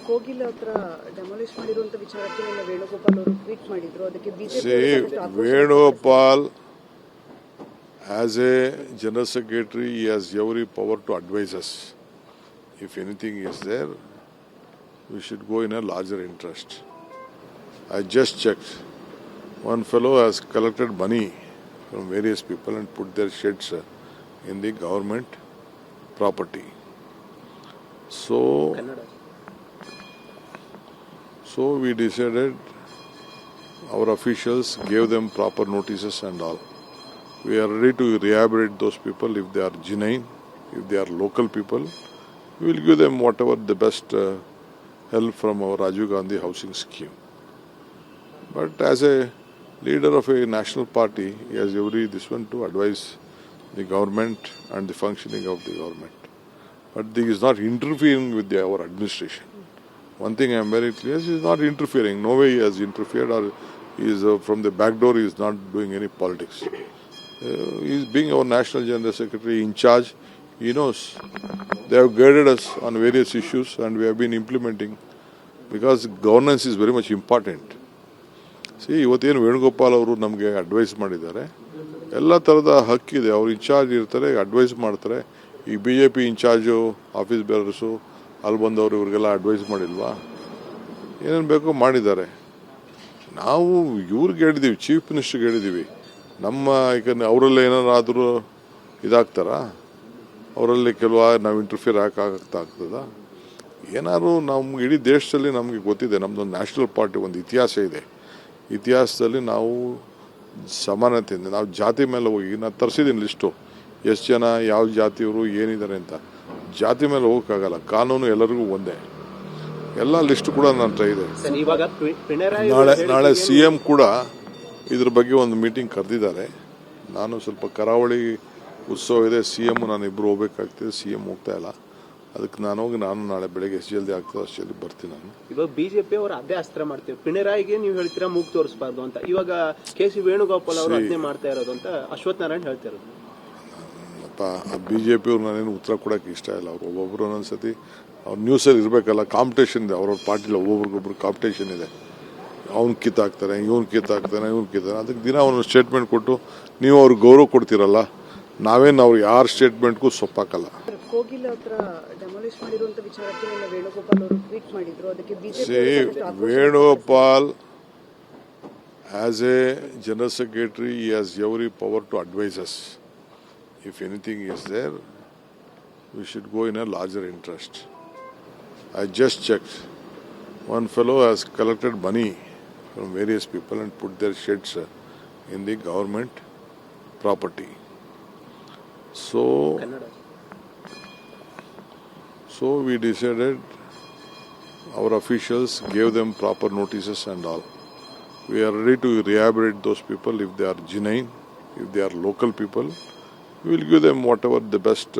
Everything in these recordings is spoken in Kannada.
ಕೋಗಿಲ ಹತ್ರ ಡೆಮಾಲಿಷ್ ಮಾಡಿರುವಂತ ವಿಚಾರಕ್ಕೆ ನಿನ್ನೆ ವೇಣುಗೋಪಾಲ್ ಅವರು ಟ್ವೀಟ್ ಮಾಡಿದ್ರು. ಅದಕ್ಕೆ BJP Venugopal as a general secretary, he has every power to advise us. If anything is there, we should go in a larger interest. I just checked. One fellow has collected money from various people and put their sheds in the government property. So we decided, our officials gave them proper notices and all. We are ready to rehabilitate those people if they are genuine, if they are local people. We will give them whatever the best help from our Rajiv Gandhi housing scheme. But as a leader of a national party, he has every this one to advise the government and the functioning of the government. But he is not interfering with our administration. One thing I am very clear, he is not interfering. No way he has interfered, or he is from the back door, he is not doing any politics. He is being our National General Secretary in charge. He knows. They have guided us on various issues and we have been implementing, because governance is very much important. See, ಇವತ್ತೇನು ವೇಣುಗೋಪಾಲ್ ಅವರು ನಮಗೆ ಅಡ್ವೈಸ್ ಮಾಡಿದ್ದಾರೆ, ಎಲ್ಲ ಥರದ ಹಕ್ಕಿದೆ, ಅವ್ರು ಇನ್ಚಾರ್ಜ್ ಇರ್ತಾರೆ, ಅಡ್ವೈಸ್ ಮಾಡ್ತಾರೆ. ಈ BJP ಇನ್ಚಾರ್ಜು ಆಫೀಸ್ ಬೇರರ್ಸು ಅಲ್ಲಿ ಬಂದವರು ಇವ್ರಿಗೆಲ್ಲ ಅಡ್ವೈಸ್ ಮಾಡಿಲ್ವಾ? ಏನೇನು ಬೇಕೋ ಮಾಡಿದ್ದಾರೆ. ನಾವು ಇವ್ರಿಗೆ ಹೇಳಿದ್ದೀವಿ, ಚೀಫ್ ಮಿನಿಸ್ಟರ್ಗೆ ಹೇಳಿದ್ದೀವಿ, ನಮ್ಮ ಈಗ ಅವರಲ್ಲಿ ಏನಾರಾದರೂ ಇದಾಗ್ತಾರಾ? ಅವರಲ್ಲಿ ನಾವು ಇಂಟರ್ಫಿಯರ್ ಆಗ್ತದ? ಏನಾದ್ರು ನಮ್ಮ ಇಡೀ ದೇಶದಲ್ಲಿ ನಮಗೆ ಗೊತ್ತಿದೆ, ನಮ್ಮದೊಂದು ನ್ಯಾಷನಲ್ ಪಾರ್ಟಿ, ಒಂದು ಇತಿಹಾಸ ಇದೆ. ಇತಿಹಾಸದಲ್ಲಿ ನಾವು ಸಮಾನತೆಯಿಂದ, ನಾವು ಜಾತಿ ಮೇಲೆ ಹೋಗಿ, ನಾನು ತರಿಸಿದ್ದೀನಿ ಲಿಸ್ಟು, ಎಷ್ಟು ಜನ ಯಾವ ಜಾತಿಯವರು ಏನಿದ್ದಾರೆ ಅಂತ. ಜಾತಿ ಮೇಲೆ ಹೋಗೋಕ್ಕಾಗಲ್ಲ, ಕಾನೂನು ಎಲ್ಲರಿಗೂ ಒಂದೇ. ಎಲ್ಲ ಲಿಸ್ಟ್ ಕೂಡ ನನ್ನ ಹತ್ರ ಇದೆ. ನಾಳೆ CM ಕೂಡ ಇದ್ರ ಬಗ್ಗೆ ಒಂದು ಮೀಟಿಂಗ್ ಕರೆದಿದ್ದಾರೆ. ನಾನು ಸ್ವಲ್ಪ ಕರಾವಳಿ ಉತ್ಸವ ಇದೆ, CM ನಾನು ಇಬ್ಬರು ಹೋಗ್ಬೇಕಾಗ್ತದೆ, CM ಹೋಗ್ತಾ ಇಲ್ಲ. ಅದಕ್ಕೆ ನಾನು ನಾಳೆ ಬೆಳಗ್ಗೆ ಎಷ್ಟು ಜಲ್ದಿ ಆಗ್ತದೆ ಅಷ್ಟು ಜಲ್ದಿ ಬರ್ತೀನಿ. ನಾನು ಇವಾಗ ಬಿಜೆಪಿ ಅವರು ಅದೇ ಅಸ್ತ್ರ ಮಾಡ್ತೀವಿ, ಪಿಣರಾಯಿಗೆ ನೀವು ಹೇಳ್ತೀರಾ ಮೂಗ್ ತೋರಿಸಬಾರ್ದು ಅಂತ. ಇವಾಗ KC ವೇಣುಗೋಪಾಲ್ ಅವರು ಅದನ್ನೇ ಮಾಡ್ತಾ ಇರೋದು ಅಂತ ಅಶ್ವಥ್ ನಾರಾಯಣ್ ಹೇಳ್ತಾ ಇರೋದು. BJP ಅವ್ರು ನಾನೇನು ಉತ್ತರ ಕೊಡೋಕೆ ಇಷ್ಟ ಇಲ್ಲ. ಅವ್ರು ಒಬ್ಬೊಬ್ರು ಒಂದೊಂದ್ಸತಿ ಅವ್ರ ನ್ಯೂಸಲ್ಲಿ ಇರಬೇಕಲ್ಲ, ಕಾಂಪಿಟೇಷನ್ ಇದೆ ಅವ್ರವ್ರ ಪಾರ್ಟಿಲಿ, ಒಬ್ಬೊಬ್ರಿಗೊಬ್ರು ಕಾಂಪಿಟೇಷನ್ ಇದೆ. ಅವ್ನು ಕಿತ್ತಾಕ್ತಾರೆ, ಇವ್ನು ಕಿತ್ತಾಕ್ತಾನೆ, ಇವ್ನು ಕಿತ್ತಾನೆ. ಅದಕ್ಕೆ ದಿನ ಅವನು ಸ್ಟೇಟ್ಮೆಂಟ್ ಕೊಟ್ಟು ನೀವು ಅವ್ರಿಗೆ ಗೌರವ ಕೊಡ್ತೀರಲ್ಲ, ನಾವೇನು ಅವ್ರು ಯಾರ ಸ್ಟೇಟ್ಮೆಂಟ್ಗೂ ಸೊಪ್ಪಾಕಲ್ಲ. ಕೋಗಿಲ ಹತ್ರ ಡೆಮಾಲಿಷ್ ಮಾಡಿರುವಂತ ವಿಚಾರಕ್ಕೆ ನಿನ್ನೆ ವೇಣುಗೋಪಾಲ್ ಅವರು ಟ್ವೀಟ್ ಮಾಡಿದ್ರು. ಅದಕ್ಕೆ Venugopal as a general secretary, he has every power to advise us. If anything is there, we should go in a larger interest. I just checked. One fellow has collected money from various people and put their sheds in the government property. So we decided, our officials gave them proper notices and all. We are ready to rehabilitate those people if they are genuine, if they are local people. We will give them whatever the best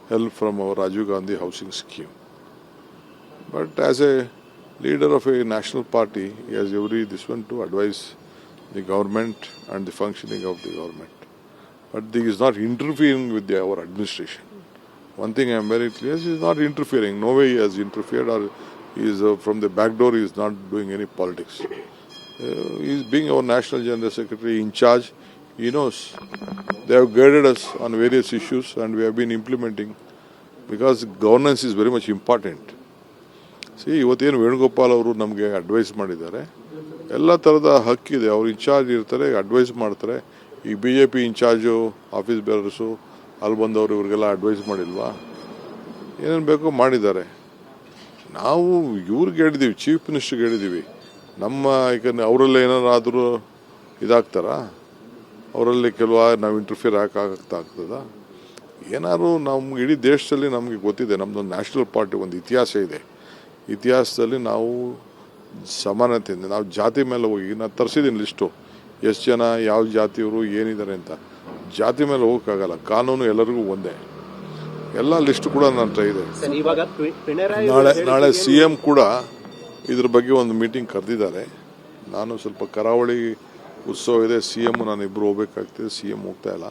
help from our Rajiv Gandhi housing scheme. But as a leader of a national party, he has every this one to advise the government and the functioning of the government. But he is not interfering with our administration. One thing I am very clear, he is not interfering. No way he has interfered, or he is from the back door, he is not doing any politics. He is being our National General Secretary in charge. He knows. They have guided us on various issues and we have been implementing, because governance is very much important. See, ಇವತ್ತೇನು ವೇಣುಗೋಪಾಲ್ ಅವರು ನಮಗೆ ಅಡ್ವೈಸ್ ಮಾಡಿದ್ದಾರೆ, ಎಲ್ಲ ಥರದ ಹಕ್ಕಿದೆ, ಅವ್ರು ಇನ್ಚಾರ್ಜ್ ಇರ್ತಾರೆ, ಅಡ್ವೈಸ್ ಮಾಡ್ತಾರೆ. ಈ BJP ಇನ್ಚಾರ್ಜು ಆಫೀಸ್ ಬೇರರ್ಸು ಅಲ್ಲಿ ಬಂದವರು ಇವ್ರಿಗೆಲ್ಲ ಅಡ್ವೈಸ್ ಮಾಡಿಲ್ವಾ? ಏನೇನು ಬೇಕೋ ಮಾಡಿದ್ದಾರೆ. ನಾವು ಇವ್ರಿಗೆ ಹೇಳಿದ್ದೀವಿ, ಚೀಫ್ ಮಿನಿಸ್ಟರ್ಗೆ ಹೇಳಿದ್ದೀವಿ, ನಮ್ಮ ಈಗ ಅವರಲ್ಲಿ ಏನಾರಾದರೂ ಇದಾಗ್ತಾರಾ? ಅವರಲ್ಲಿ ನಾವು ಇಂಟರ್ಫಿಯರ್ ಆಗ್ತದ? ಏನಾದ್ರು ನಮ್ಮ ಇಡೀ ದೇಶದಲ್ಲಿ ನಮಗೆ ಗೊತ್ತಿದೆ, ನಮ್ಮದೊಂದು ನ್ಯಾಷನಲ್ ಪಾರ್ಟಿ, ಒಂದು ಇತಿಹಾಸ ಇದೆ. ಇತಿಹಾಸದಲ್ಲಿ ನಾವು ಸಮಾನತೆಯಿಂದ, ನಾವು ಜಾತಿ ಮೇಲೆ ಹೋಗಿ, ನಾನು ತರಿಸಿದ್ದೀನಿ ಲಿಸ್ಟು, ಎಷ್ಟು ಜನ ಯಾವ ಜಾತಿಯವರು ಏನಿದ್ದಾರೆ ಅಂತ. ಜಾತಿ ಮೇಲೆ ಹೋಗೋಕ್ಕಾಗಲ್ಲ, ಕಾನೂನು ಎಲ್ಲರಿಗೂ ಒಂದೇ. ಎಲ್ಲ ಲಿಸ್ಟ್ ಕೂಡ ನನ್ನ ಹತ್ರ ಇದೆ. ನಾಳೆ CM ಕೂಡ ಇದ್ರ ಬಗ್ಗೆ ಒಂದು ಮೀಟಿಂಗ್ ಕರೆದಿದ್ದಾರೆ. ನಾನು ಸ್ವಲ್ಪ ಕರಾವಳಿ ಉತ್ಸವ ಇದೆ, CM ನಾನು ಇಬ್ಬರು ಹೋಗ್ಬೇಕಾಗ್ತದೆ, CM ಹೋಗ್ತಾ ಇಲ್ಲ.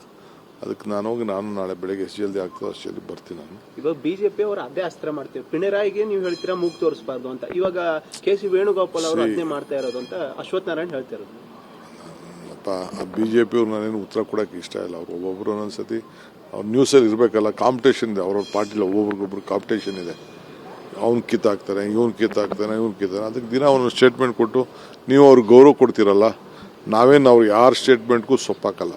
ಅದಕ್ಕೆ ನಾನು ನಾಳೆ ಬೆಳಗ್ಗೆ ಎಷ್ಟು ಜಲ್ದಿ ಆಗ್ತದೋ ಅಷ್ಟು ಜಲ್ದಿ ಬರ್ತೀನಿ ನಾನು. ಇವಾಗ ಬಿಜೆಪಿ ಅವರು ಅದೇ ಅಸ್ತ್ರ ಮಾಡ್ತೀವಿ, ಪಿಣರಾಯಿಗೆ ನೀವು ಹೇಳ್ತೀರಾ ಮೂಗ್ ತೋರಿಸಬಾರ್ದು ಅಂತ. ಇವಾಗ ಕೆ ಸಿ ವೇಣುಗೋಪಾಲ್ ಅವರು ಅದನ್ನೇ ಮಾಡ್ತಾ ಇರೋದು ಅಂತ ಅಶ್ವಥ್ ನಾರಾಯಣ್ ಹೇಳ್ತಾ ಇರೋದು. BJP ಅವ್ರು ನಾನೇನು ಉತ್ತರ ಕೊಡೋಕೆ ಇಷ್ಟ ಇಲ್ಲ. ಅವ್ರು ಒಬ್ಬೊಬ್ರು ಒಂದೊಂದ್ಸತಿ ಅವ್ರ ನ್ಯೂಸಲ್ಲಿ ಇರಬೇಕಲ್ಲ, ಕಾಂಪಿಟೇಷನ್ ಇದೆ ಅವ್ರವ್ರ ಪಾರ್ಟಿಲಿ, ಒಬ್ಬೊಬ್ರಿಗೊಬ್ರು ಕಾಂಪಿಟೇಷನ್ ಇದೆ. ಅವ್ನು ಕಿತ್ತಾಕ್ತಾನೆ, ಇವ್ನು ಕಿತ್ತಾಕ್ತಾನೆ, ಅದಕ್ಕೆ ದಿನ ಅವನು ಸ್ಟೇಟ್ಮೆಂಟ್ ಕೊಟ್ಟು ನೀವು ಅವ್ರಿಗೆ ಗೌರವ ಕೊಡ್ತೀರಲ್ಲ, ನಾವೇನು ಅವ್ರು ಯಾರ ಸ್ಟೇಟ್ಮೆಂಟ್ಗೂ ಸೊಪ್ಪಾಕಲ್ಲ.